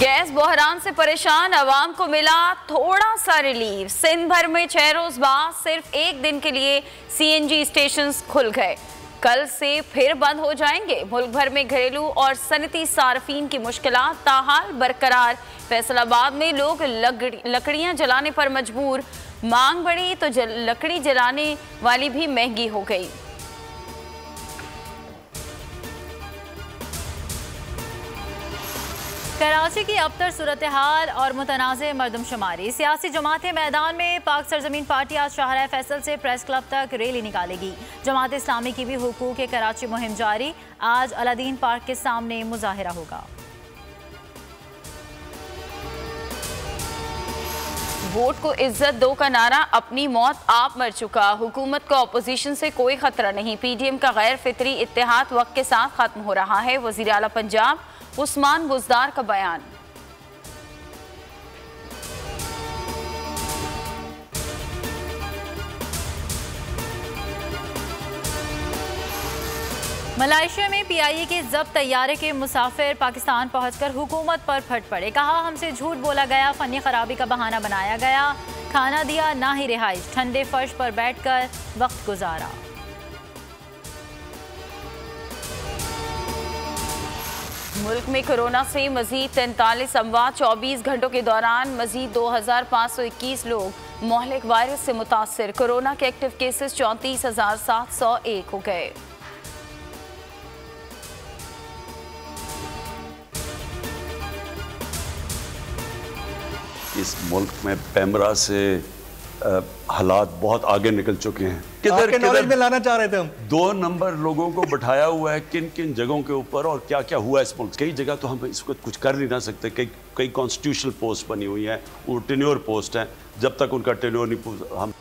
Gas बहरान से परेशान अवाम को मिला थोड़ा सा रिलीफ। सिंध भर में 6 रोज बाद सिर्फ एक दिन के लिए सीएनजी स्टेशन खुल गए। कल से फिर बंद हो जाएंगे। मुल्क भर में घरेलू और सनती सार्फिन की मुश्किलात ताहाल बरकरार। फैसलाबाद में लोग लकड़ियां जलाने पर मजबूर। मांग बढ़ी तो लकड़ी जलाने वाली भी महंगी हो गई। कराची की अबतर सूरत हाल और मुतनाज़ मरदमशुमारी। सियासी जमातें मैदान में। पाक सरजमीन पार्टी आज शाहराह फैसल से प्रेस क्लब तक रैली निकालेगी। जमात इस्लामी की भी हुकूक कराची मुहिम जारी। आज अलादीन पार्क के सामने मुजाहिरा होगा। वोट को इज्जत दो का नारा अपनी मौत आप मर चुका। हुकूमत को अपोजिशन से कोई खतरा नहीं। पीडीएम का गैर फितरी इत्तेहाद वक्त के साथ खत्म हो रहा है। वज़ीर आला पंजाब उस्मान बुज़दार का बयान। मलाइशिया में पीआईए के जब्त तैयारे के मुसाफिर पाकिस्तान पहुंचकर हुकूमत पर फट पड़े। कहा हमसे झूठ बोला गया, फनी खराबी का बहाना बनाया गया, खाना दिया ना ही रिहाइश, ठंडे फर्श पर बैठकर वक्त गुजारा। मुल्क में कोरोना से मजीद 43 अमवात। 24 घंटों के दौरान मजीद 2521 लोग मोहलिक वायरस से मुतासर। कोरोना के एक्टिव केसेस 34,701 हो गए। इस मुल्क में पैमरा से हालात बहुत आगे निकल चुके हैं। किधर नॉलेज में लाना चाह रहे थे हम। 2 नंबर लोगों को बैठाया हुआ है किन किन जगहों के ऊपर और क्या क्या हुआ इस मुल्क। कई जगह तो हम इसको कुछ कर नहीं ना सकते। कई कॉन्स्टिट्यूशनल पोस्ट बनी हुई हैं, वो टेन्योर पोस्ट हैं। जब तक उनका टेन्योर नहीं हम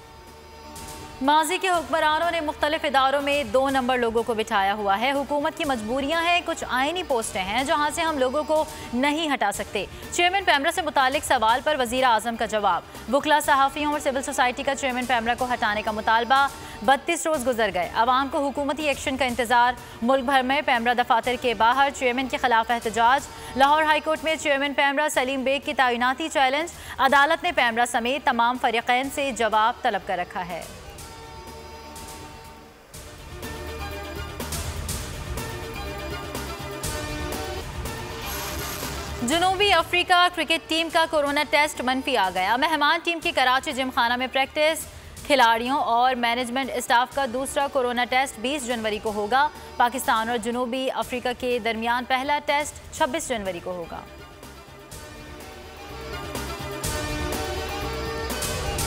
माजी के हुक्मरानों ने मुख्तलिफ इदारों में 2 नंबर लोगों को बिठाया हुआ है। हुकूमत की मजबूरियां हैं, कुछ आईनी पोस्टें हैं जहां से हम लोगों को नहीं हटा सकते। चेयरमैन पैमरा से मुतालिक सवाल पर वजीर आजम का जवाब। बुखला सहाफ़ियों और सिविल सोसाइटी का चेयरमैन पैमरा को हटाने का मुतालबा। 32 रोज गुजर गए, आवाम को हुकूमती एक्शन का इंतजार। मुल्क भर में पैमरा दफातर के बाहर चेयरमैन के खिलाफ एहतजाज। लाहौर हाईकोर्ट में चेयरमैन पैमरा सलीम बेग की तैनाती चैलेंज। अदालत ने पैमरा समेत तमाम फरीक़ैन से जवाब तलब कर रखा है। जनूबी अफ्रीका क्रिकेट टीम का कोरोना टेस्ट मनफी आ गया। मेहमान टीम की कराची जिमखाना में प्रैक्टिस। खिलाड़ियों और मैनेजमेंट स्टाफ का दूसरा कोरोना टेस्ट 20 जनवरी को होगा। पाकिस्तान और जनूबी अफ्रीका के दरमियान पहला टेस्ट 26 जनवरी को होगा।